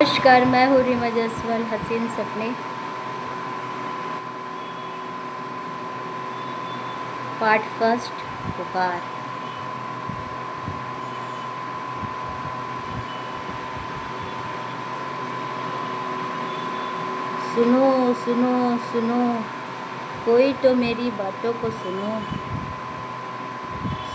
नमस्कार, मैं हूँ रीमा जायसवाल। हसीन सपने पार्ट फर्स्ट, पुकार। सुनो सुनो सुनो, कोई तो मेरी बातों को सुनो।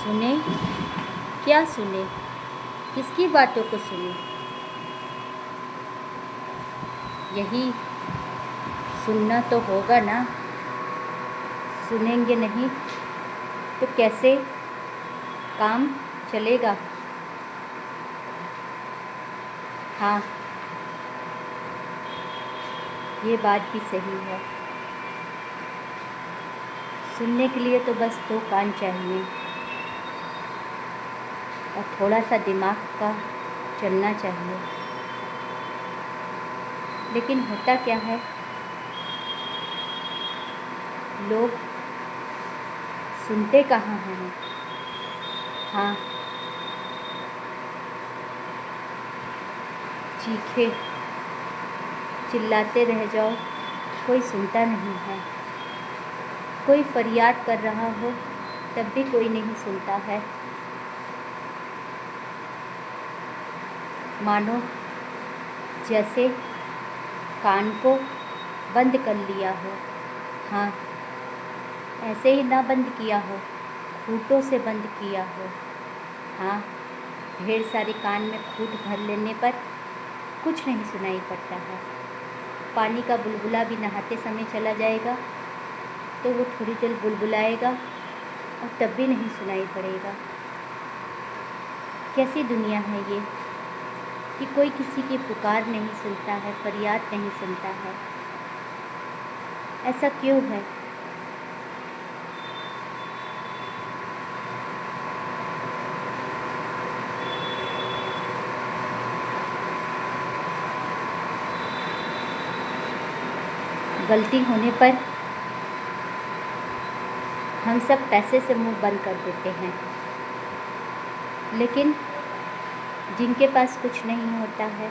सुने? क्या सुने? किसकी बातों को सुने? यही सुनना तो होगा ना। सुनेंगे नहीं तो कैसे काम चलेगा? हाँ, ये बात भी सही है। सुनने के लिए तो बस दो कान चाहिए और थोड़ा सा दिमाग का चलना चाहिए। लेकिन होता क्या है, लोग सुनते कहाँ हैं। हाँ, चीखे चिल्लाते रह जाओ, कोई सुनता नहीं है। कोई फरियाद कर रहा हो तब भी कोई नहीं सुनता है। मानो जैसे कान को बंद कर लिया हो। हाँ, ऐसे ही ना बंद किया हो, खूंटों से बंद किया हो। हाँ, ढेर सारी कान में खूंट भर लेने पर कुछ नहीं सुनाई पड़ता है। पानी का बुलबुला भी नहाते समय चला जाएगा तो वो थोड़ी देर बुलबुलाएगा और तब भी नहीं सुनाई पड़ेगा। कैसी दुनिया है ये कि कोई किसी की पुकार नहीं सुनता है, फरियाद नहीं सुनता है। ऐसा क्यों है? गलती होने पर हम सब पैसे से मुंह बंद कर देते हैं, लेकिन जिनके पास कुछ नहीं होता है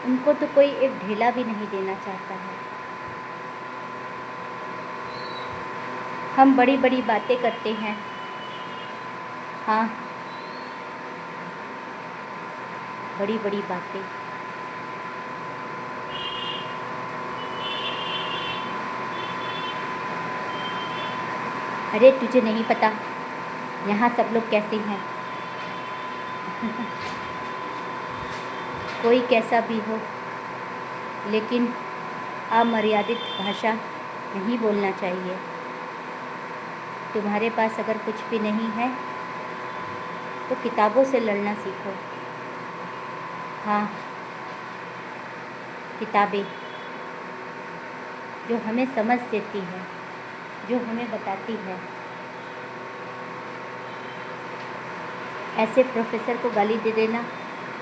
उनको तो कोई एक ढेला भी नहीं देना चाहता है। हम बड़ी बड़ी बातें करते हैं। हाँ, बड़ी बड़ी बातें। अरे तुझे नहीं पता यहाँ सब लोग कैसे हैं। कोई कैसा भी हो, लेकिन अमर्यादित भाषा नहीं बोलना चाहिए। तुम्हारे पास अगर कुछ भी नहीं है तो किताबों से लड़ना सीखो। हाँ, किताबें जो हमें समझ देती है, जो हमें बताती है। ऐसे प्रोफेसर को गाली दे देना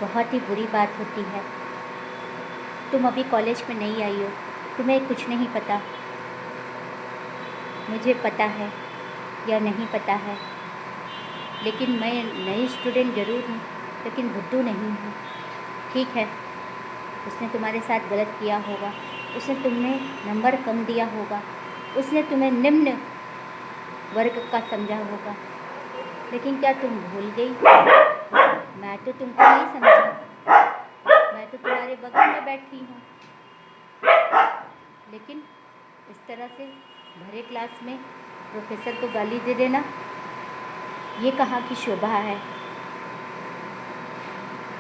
बहुत ही बुरी बात होती है। तुम अभी कॉलेज में नहीं आई हो, तुम्हें कुछ नहीं पता। मुझे पता है या नहीं पता है, लेकिन मैं नई स्टूडेंट ज़रूर हूँ, लेकिन बुद्धू नहीं हूँ। ठीक है, उसने तुम्हारे साथ गलत किया होगा, उसने तुम्हें नंबर कम दिया होगा, उसने तुम्हें निम्न वर्ग का समझा होगा, लेकिन क्या तुम भूल गई? मैं तो तुमको नहीं समझी, मैं तो तुम्हारे बगल में बैठी हूँ। लेकिन इस तरह से भरे क्लास में प्रोफेसर को गाली दे देना, ये कहाँ की शोभा है?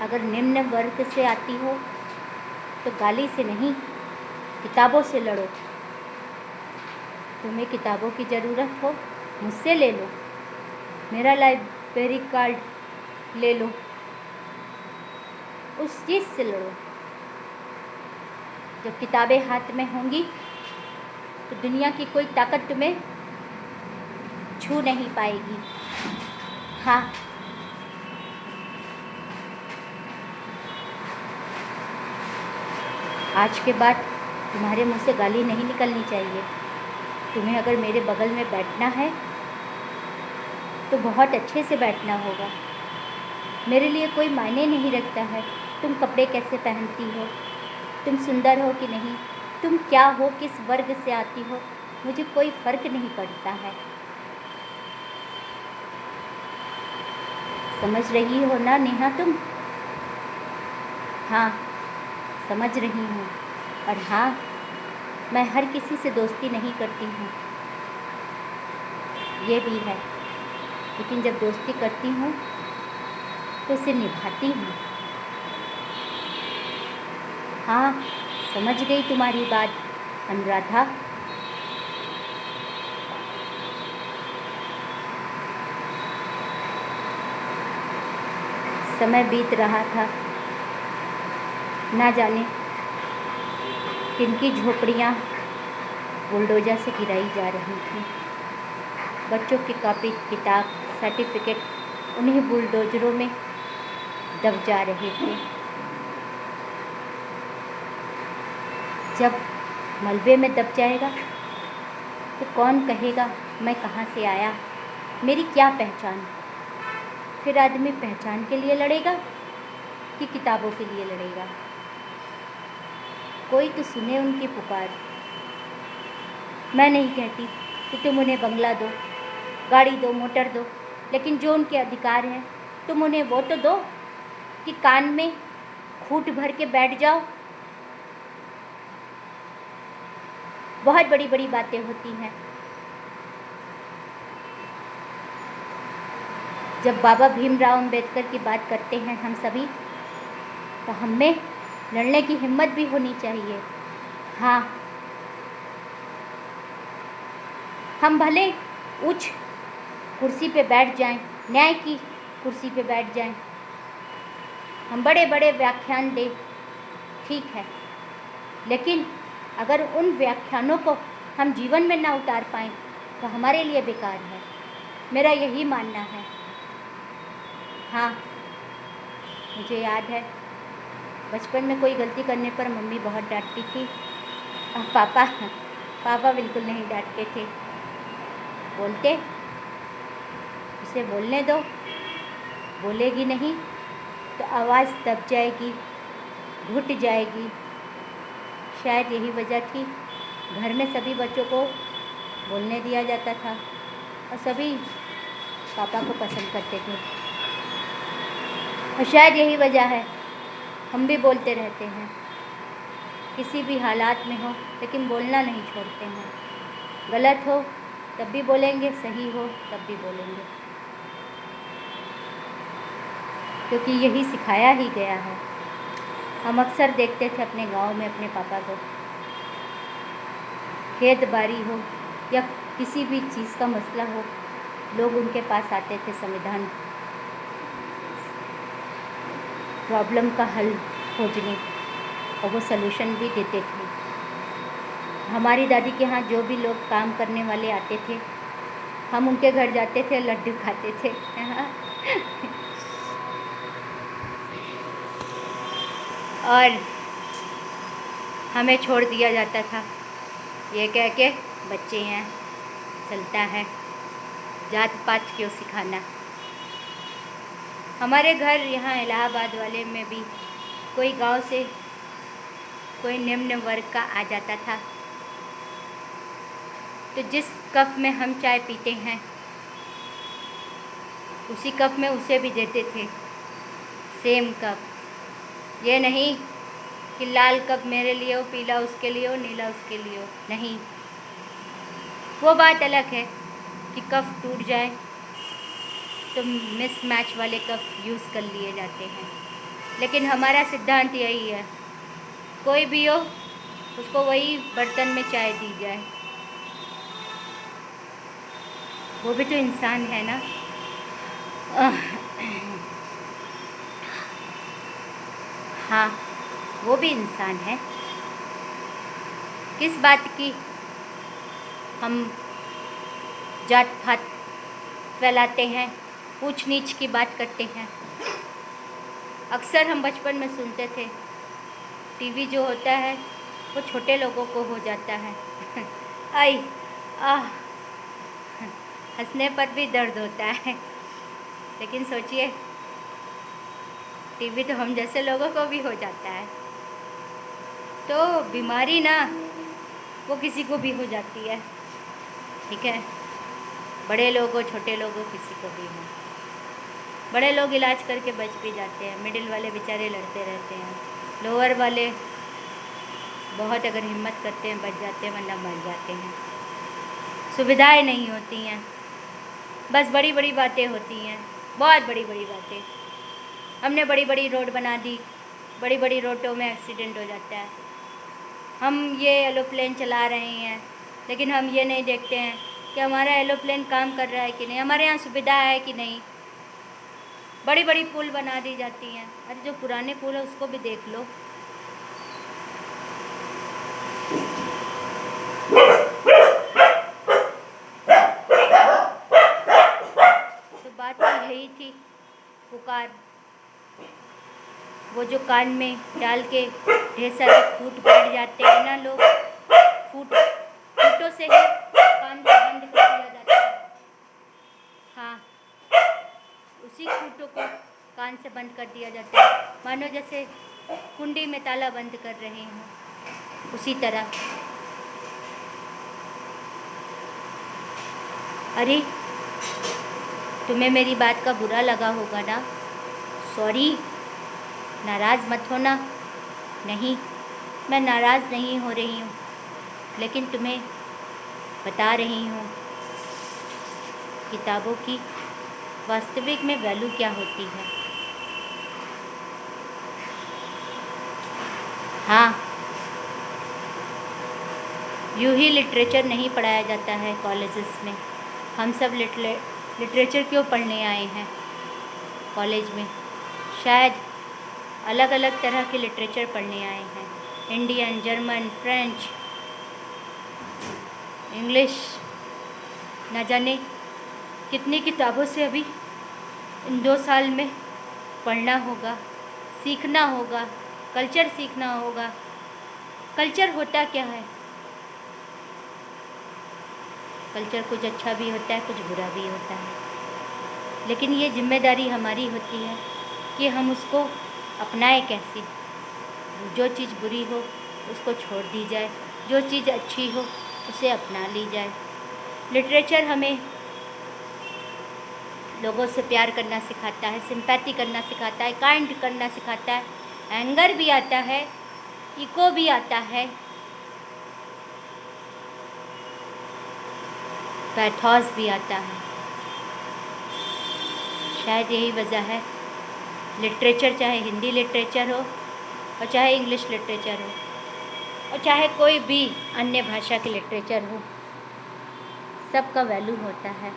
अगर निम्न वर्ग से आती हो तो गाली से नहीं, किताबों से लड़ो। तुम्हें किताबों की ज़रूरत हो, मुझसे ले लो, मेरा लाइब्रेरी कार्ड ले लो, उस चीज़ से लड़ो। जब किताबें हाथ में होंगी तो दुनिया की कोई ताकत तुम्हें छू नहीं पाएगी। हाँ, आज के बाद तुम्हारे मुंह से गाली नहीं निकलनी चाहिए। तुम्हें अगर मेरे बगल में बैठना है तो बहुत अच्छे से बैठना होगा। मेरे लिए कोई मायने नहीं रखता है तुम कपड़े कैसे पहनती हो, तुम सुंदर हो कि नहीं, तुम क्या हो, किस वर्ग से आती हो, मुझे कोई फ़र्क नहीं पड़ता है। समझ रही हो ना नेहा तुम? हाँ, समझ रही हूँ। और हाँ, मैं हर किसी से दोस्ती नहीं करती हूँ, ये भी है। लेकिन जब दोस्ती करती हूँ तो उसे निभाती हूँ। हाँ, समझ गई तुम्हारी बात अनुराधा। समय बीत रहा था, ना जाने किनकी झोपड़ियाँ बुलडोजर से गिराई जा रही थी। बच्चों की कॉपी, किताब, सर्टिफिकेट उन्हीं बुलडोजरों में दब जा रहे थे। जब मलबे में दब जाएगा तो कौन कहेगा मैं कहाँ से आया, मेरी क्या पहचान। फिर आदमी पहचान के लिए लड़ेगा कि किताबों के लिए लड़ेगा। कोई तो सुने उनकी पुकार। मैं नहीं कहती कि तुम उन्हें बंगला दो, गाड़ी दो, मोटर दो, लेकिन जो उनके अधिकार हैं तुम उन्हें वो तो दो कि कान में खूंट भर के बैठ जाओ। बहुत बड़ी बड़ी बातें होती हैं। जब बाबा भीमराव अंबेडकर की बात करते हैं हम सभी, तो हमें लड़ने की हिम्मत भी होनी चाहिए। हाँ, हम भले उच्च कुर्सी पे बैठ जाएं, न्याय की कुर्सी पे बैठ जाएं, हम बड़े बड़े व्याख्यान दें, ठीक है, लेकिन अगर उन व्याख्यानों को हम जीवन में ना उतार पाएँ तो हमारे लिए बेकार है। मेरा यही मानना है। हाँ, मुझे याद है बचपन में कोई गलती करने पर मम्मी बहुत डांटती थी और पापा बिल्कुल नहीं डांटते थे। बोलते उसे बोलने दो, बोलेगी नहीं तो आवाज़ दब जाएगी, घुट जाएगी। शायद यही वजह थी घर में सभी बच्चों को बोलने दिया जाता था और सभी पापा को पसंद करते थे। और शायद यही वजह है हम भी बोलते रहते हैं, किसी भी हालात में हो, लेकिन बोलना नहीं छोड़ते हैं। गलत हो तब भी बोलेंगे, सही हो तब भी बोलेंगे, क्योंकि यही सिखाया ही गया है। हम अक्सर देखते थे अपने गांव में अपने पापा को, खेत बाड़ी हो या किसी भी चीज़ का मसला हो, लोग उनके पास आते थे संविधान प्रॉब्लम का हल खोजने, और वो सलूशन भी देते थे। हमारी दादी के यहाँ जो भी लोग काम करने वाले आते थे, हम उनके घर जाते थे, लड्डू खाते थे और हमें छोड़ दिया जाता था ये कह के बच्चे हैं, चलता है, जात पात क्यों सिखाना। हमारे घर यहाँ इलाहाबाद वाले में भी कोई गांव से कोई निम्न वर्ग का आ जाता था तो जिस कप में हम चाय पीते हैं उसी कप में उसे भी देते थे, सेम कप। ये नहीं कि लाल कप मेरे लिए हो, पीला उसके लिए हो, नीला उसके लिए हो, नहीं। वो बात अलग है कि कप टूट जाए तो मिसमैच वाले कप यूज़ कर लिए जाते हैं, लेकिन हमारा सिद्धांत यही है, कोई भी हो उसको वही बर्तन में चाय दी जाए। वो भी तो इंसान है ना। हाँ, वो भी इंसान है। किस बात की हम जात पात फैलाते हैं, ऊंच नीच की बात करते हैं। अक्सर हम बचपन में सुनते थे टीवी जो होता है वो छोटे लोगों को हो जाता है आई आह, हंसने पर भी दर्द होता है। लेकिन सोचिए टीबी तो हम जैसे लोगों को भी हो जाता है। तो बीमारी ना वो किसी को भी हो जाती है, ठीक है। बड़े लोग हो, छोटे लोग हो, किसी को भी हो। बड़े लोग इलाज करके बच भी जाते हैं, मिडिल वाले बेचारे लड़ते रहते हैं, लोअर वाले बहुत अगर हिम्मत करते हैं बच जाते हैं, वरना मर जाते हैं। सुविधाएं नहीं होती हैं, बस बड़ी बड़ी बातें होती हैं, बहुत बड़ी बड़ी बातें। हमने बड़ी बड़ी रोड बना दी, बड़ी बड़ी रोडों में एक्सीडेंट हो जाता है। हम ये एरोप्लेन चला रहे हैं, लेकिन हम ये नहीं देखते हैं कि हमारा एरोप्लेन काम कर रहा है कि नहीं, हमारे यहाँ सुविधा है कि नहीं। बड़ी बड़ी पुल बना दी जाती हैं। अरे जो पुराने पुल है उसको भी देख लो। तो बात तो यही थी, पुकार। वो जो कान में डाल के ढेर सारे फूट बैठ जाते हैं ना लोग, फूटों से ही कान को बंद कर दिया जाता है। हाँ, उसी फूटों को कान से बंद कर दिया जाता है, मानो जैसे कुंडी में ताला बंद कर रहे हों, उसी तरह। अरे तुम्हें मेरी बात का बुरा लगा होगा ना, सॉरी, नाराज़ मत होना। नहीं, मैं नाराज़ नहीं हो रही हूँ, लेकिन तुम्हें बता रही हूँ किताबों की वास्तविक में वैल्यू क्या होती है। हाँ, यूँ ही लिटरेचर नहीं पढ़ाया जाता है कॉलेजेस में। हम सब लिटरेचर क्यों पढ़ने आए हैं कॉलेज में? शायद अलग अलग तरह के लिटरेचर पढ़ने आए हैं, इंडियन, जर्मन, फ्रेंच, इंग्लिश, न जाने कितनी किताबों से अभी इन 2 साल में पढ़ना होगा, सीखना होगा, कल्चर सीखना होगा। कल्चर होता क्या है? कल्चर कुछ अच्छा भी होता है, कुछ बुरा भी होता है, लेकिन ये जिम्मेदारी हमारी होती है कि हम उसको अपनाएं कैसे। जो चीज़ बुरी हो उसको छोड़ दी जाए, जो चीज़ अच्छी हो उसे अपना ली जाए। लिटरेचर हमें लोगों से प्यार करना सिखाता है, सिंपैथी करना सिखाता है, काइंड करना सिखाता है, एंगर भी आता है, इको भी आता है, पैथोस भी आता है। शायद यही वजह है लिटरेचर, चाहे हिंदी लिटरेचर हो और चाहे इंग्लिश लिटरेचर हो और चाहे कोई भी अन्य भाषा की लिटरेचर हो, सबका वैल्यू होता है।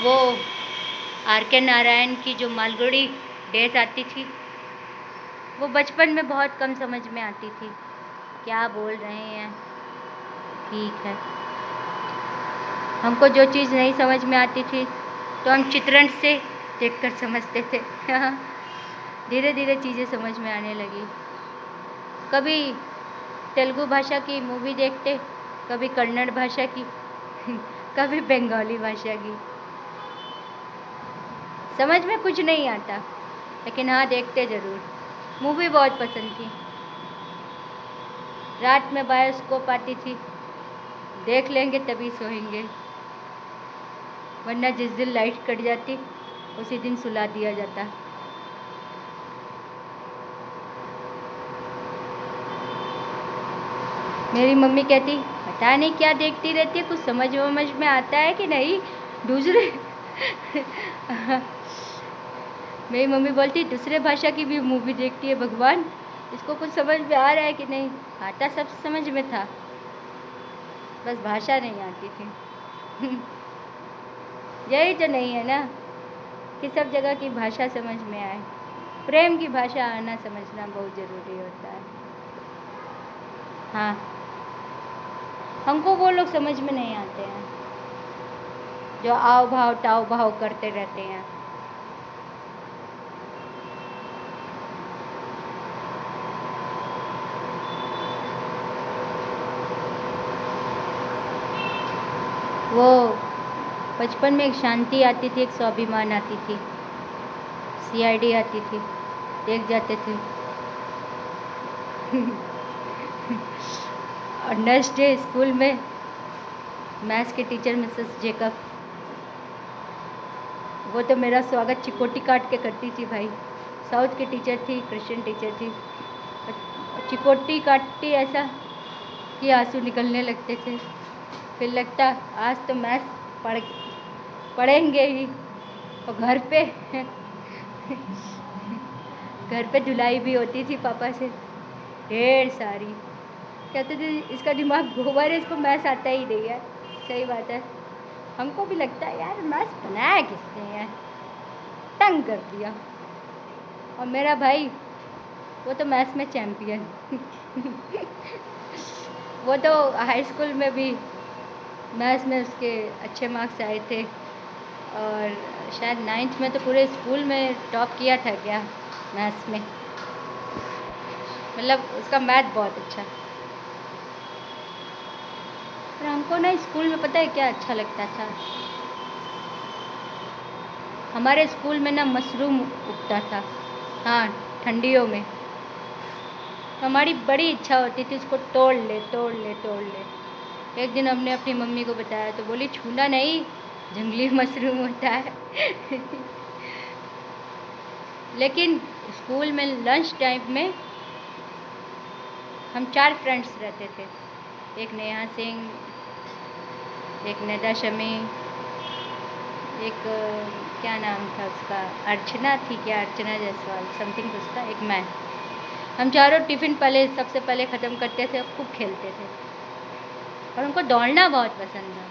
वो R.K. नारायण की जो मालगुड़ी डेज आती थी, वो बचपन में बहुत कम समझ में आती थी। क्या बोल रहे हैं, ठीक है। हमको जो चीज़ नहीं समझ में आती थी तो हम चित्रण से देखकर समझते थे। धीरे धीरे चीज़ें समझ में आने लगी। कभी तेलुगु भाषा की मूवी देखते, कभी कन्नड़ भाषा की, कभी बंगाली भाषा की। समझ में कुछ नहीं आता, लेकिन हाँ देखते ज़रूर। मूवी बहुत पसंद थी। रात में बायोस्कोप आती थी, देख लेंगे तभी सोएंगे, वरना जिस दिन लाइट कट जाती उसी दिन सुला दिया जाता। मेरी मम्मी कहती, पता नहीं क्या देखती रहती है, कुछ समझ में आता है कि नहीं। दूसरे मेरी मम्मी बोलती, दूसरे भाषा की भी मूवी देखती है, भगवान इसको कुछ समझ में आ रहा है कि नहीं। आता सब समझ में था, बस भाषा नहीं आती थी। यही तो नहीं है ना कि सब जगह की भाषा समझ में आए। प्रेम की भाषा आना समझना बहुत ज़रूरी होता है। हाँ, हमको वो लोग समझ में नहीं आते हैं जो आओ भाव टाव भाव करते रहते हैं। वो बचपन में एक शांति आती थी, एक स्वाभिमान आती थी। सीआईडी आती थी, देख जाते थे। और नेक्स्ट डे स्कूल में मैथ्स के टीचर मिसेस जेकब, वो तो मेरा स्वागत चिकोटी काट के करती थी भाई। साउथ की टीचर थी, क्रिश्चियन टीचर थी। चिकोटी काटती ऐसा कि आंसू निकलने लगते थे। फिर लगता आज तो मैथ्स पढ़ेंगे ही। और घर पे धुलाई भी होती थी पापा से ढेर सारी। कहते थे इसका दिमाग गोबर है, इसको मैथ्स आता ही नहीं है। सही बात है, हमको भी लगता है यार मैथ्स बनाया किसने यार, तंग कर दिया। और मेरा भाई वो तो मैथ्स में चैम्पियन। वो तो हाई स्कूल में भी मैथ्स में उसके अच्छे मार्क्स आए थे, और शायद 9th में तो पूरे स्कूल में टॉप किया था क्या मैथ्स में। मतलब उसका मैथ बहुत अच्छा। पर हमको ना स्कूल में पता है क्या अच्छा लगता था, हमारे स्कूल में ना मशरूम उगता था। हाँ, ठंडियों में हमारी बड़ी इच्छा होती थी उसको तोड़ ले तोड़ ले तोड़ ले। एक दिन हमने अपनी मम्मी को बताया तो बोली छूना नहीं, जंगली मशरूम होता है। लेकिन स्कूल में लंच टाइम में हम 4 फ्रेंड्स रहते थे, एक नेहा सिंह, एक निदा शमी, एक क्या नाम था उसका, अर्चना थी क्या, अर्चना जायसवाल समथिंग उसका, एक मैं। हम चारों टिफ़िन सबसे पहले ख़त्म करते थे, खूब खेलते थे। और हमको दौड़ना बहुत पसंद था,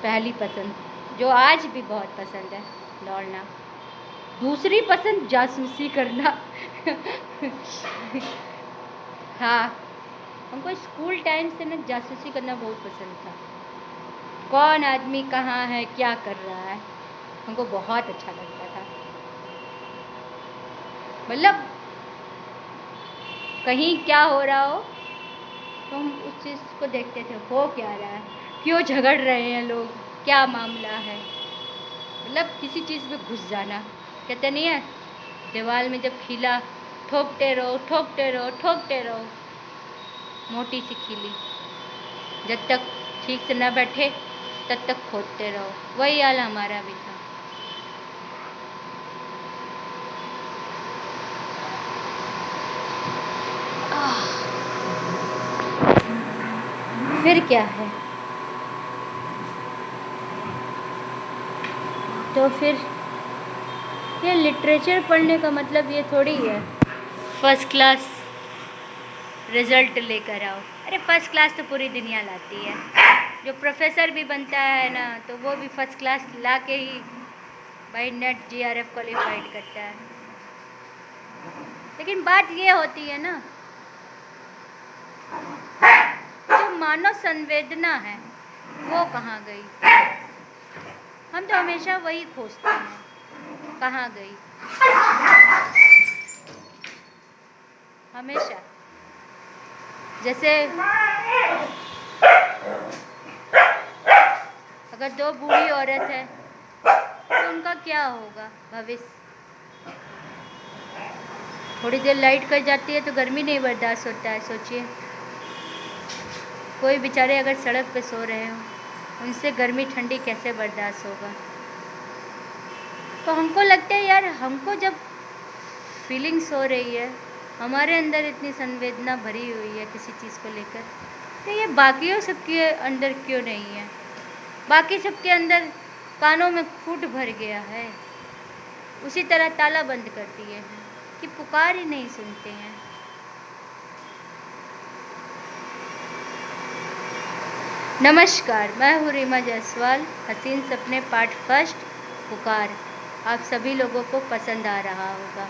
पहली पसंद, जो आज भी बहुत पसंद है दौड़ना। दूसरी पसंद जासूसी करना। हाँ, हमको स्कूल टाइम से ना जासूसी करना बहुत पसंद था। कौन आदमी कहाँ है, क्या कर रहा है, हमको बहुत अच्छा लगता था। मतलब कहीं क्या हो रहा हो तो हम उस चीज़ को देखते थे, हो क्या रहा है, क्यों झगड़ रहे हैं लोग, क्या मामला है। मतलब किसी चीज़ में घुस जाना, कहते नहीं है दीवार में जब खीला ठोकते रहो ठोकते रहो ठोकते रहो, मोटी सी खीली जब तक ठीक से न बैठे तब तक खोदते रहो। वही हाल हमारा भी था। फिर क्या है, तो फिर ये लिटरेचर पढ़ने का मतलब ये थोड़ी है फर्स्ट क्लास रिज़ल्ट लेकर आओ। अरे फर्स्ट क्लास तो पूरी दुनिया लाती है, जो प्रोफेसर भी बनता है ना तो वो भी फर्स्ट क्लास ला के ही भाई नेट जीआरएफ क्वालिफाइड करता है। लेकिन बात ये होती है ना, जो मानव संवेदना है वो कहाँ गई। हम तो हमेशा वही खोजते हैं, कहाँ गई हमेशा। जैसे अगर 2 बूढ़ी औरत है तो उनका क्या होगा भविष्य। थोड़ी देर लाइट कट जाती है तो गर्मी नहीं बर्दाश्त होता है। सोचिए कोई बेचारे अगर सड़क पे सो रहे हों, उनसे गर्मी ठंडी कैसे बर्दाश्त होगा। तो हमको लगता है यार, हमको जब फीलिंग्स हो रही है, हमारे अंदर इतनी संवेदना भरी हुई है किसी चीज़ को लेकर, तो ये बाकियों सबके अंदर क्यों नहीं है। बाकी सबके अंदर कानों में फूट भर गया है, उसी तरह ताला बंद कर दिए हैं कि पुकार ही नहीं सुनते हैं। नमस्कार, मैं हूँ रीमा जायसवाल। हसीन सपने पार्ट 1 पुकार आप सभी लोगों को पसंद आ रहा होगा।